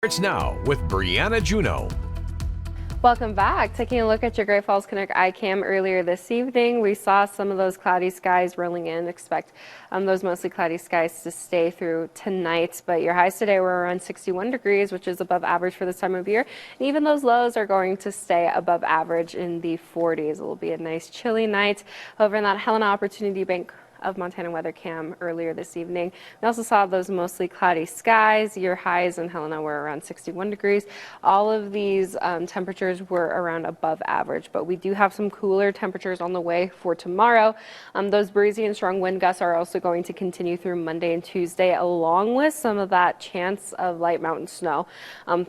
It's now with Brianna Juneau. Welcome back. Taking a look at your Great Falls Canuck iCam earlier this evening, we saw some of those cloudy skies rolling in. Expect those mostly cloudy skies to stay through tonight, but your highs today were around 61 degrees, which is above average for this time of year. And even those lows are going to stay above average in the 40s. It will be a nice chilly night over in that Helena Opportunity Bank of Montana weather cam earlier this evening. We also saw those mostly cloudy skies. Your highs in Helena were around 61 degrees. All of these temperatures were around above average, but we do have some cooler temperatures on the way for tomorrow. Those breezy and strong wind gusts are also going to continue through Monday and Tuesday, along with some of that chance of light mountain snow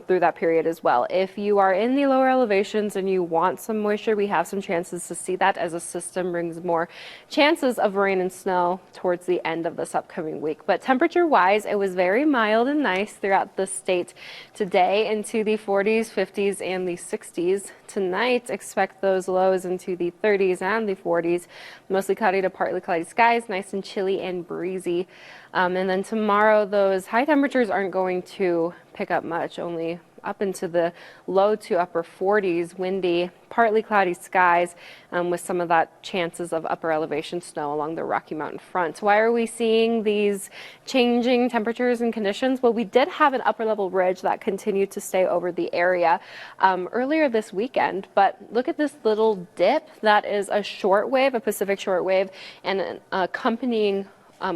through that period as well. If you are in the lower elevations and you want some moisture, we have some chances to see that as a system brings more chances of rain and snow towards the end of this upcoming week. But temperature wise, it was very mild and nice throughout the state today, into the 40s, 50s, and the 60s. Tonight, expect those lows into the 30s and the 40s. Mostly cloudy to partly cloudy skies, nice and chilly and breezy. And then tomorrow, those high temperatures aren't going to pick up much, only up into the low to upper 40s, windy, partly cloudy skies with some of that chances of upper elevation snow along the Rocky Mountain front. Why are we seeing these changing temperatures and conditions? Well, we did have an upper level ridge that continued to stay over the area earlier this weekend, but look at this little dip. That is a short wave, a Pacific short wave, and an accompanying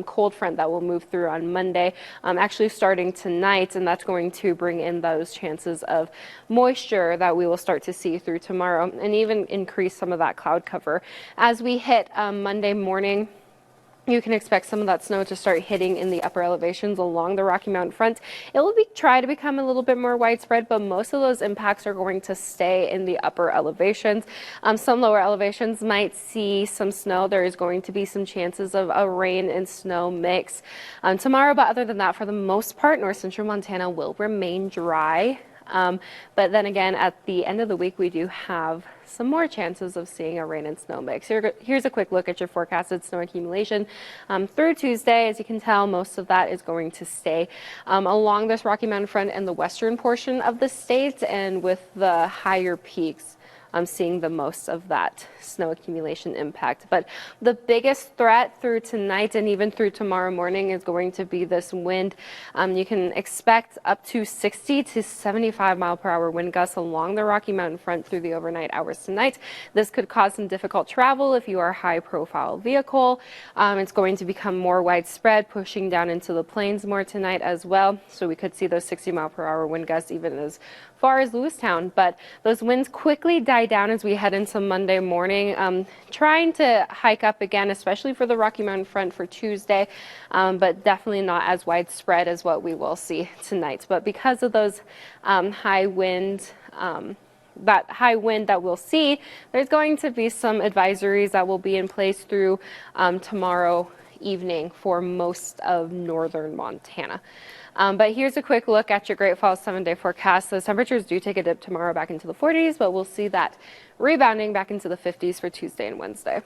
cold front that will move through on Monday, actually starting tonight, and that's going to bring in those chances of moisture that we will start to see through tomorrow and even increase some of that cloud cover. As we hit Monday morning, you can expect some of that snow to start hitting in the upper elevations along the Rocky Mountain front. It will try to become a little bit more widespread, but most of those impacts are going to stay in the upper elevations. Some lower elevations might see some snow. There is going to be some chances of a rain and snow mix tomorrow, but other than that, for the most part, north central Montana will remain dry. But then again, at the end of the week, we do have some more chances of seeing a rain and snow mix. Here's a quick look at your forecasted snow accumulation through Tuesday. As you can tell, most of that is going to stay along this Rocky Mountain front and the western portion of the state, and with the higher peaks, I'm seeing the most of that snow accumulation impact. But the biggest threat through tonight and even through tomorrow morning is going to be this wind. You can expect up to 60 to 75 mile per hour wind gusts along the Rocky Mountain front through the overnight hours tonight. This could cause some difficult travel if you are a high profile vehicle. It's going to become more widespread, pushing down into the plains more tonight as well. So we could see those 60 mile per hour wind gusts even as far as Lewistown, but those winds quickly die down as we head into Monday morning, trying to hike up again, especially for the Rocky Mountain front for Tuesday, but definitely not as widespread as what we will see tonight. But because of those high wind, that high wind that we'll see, there's going to be some advisories that will be in place through tomorrow evening for most of northern Montana. But here's a quick look at your Great Falls 7-day forecast. Those temperatures do take a dip tomorrow back into the 40s, but we'll see that rebounding back into the 50s for Tuesday and Wednesday.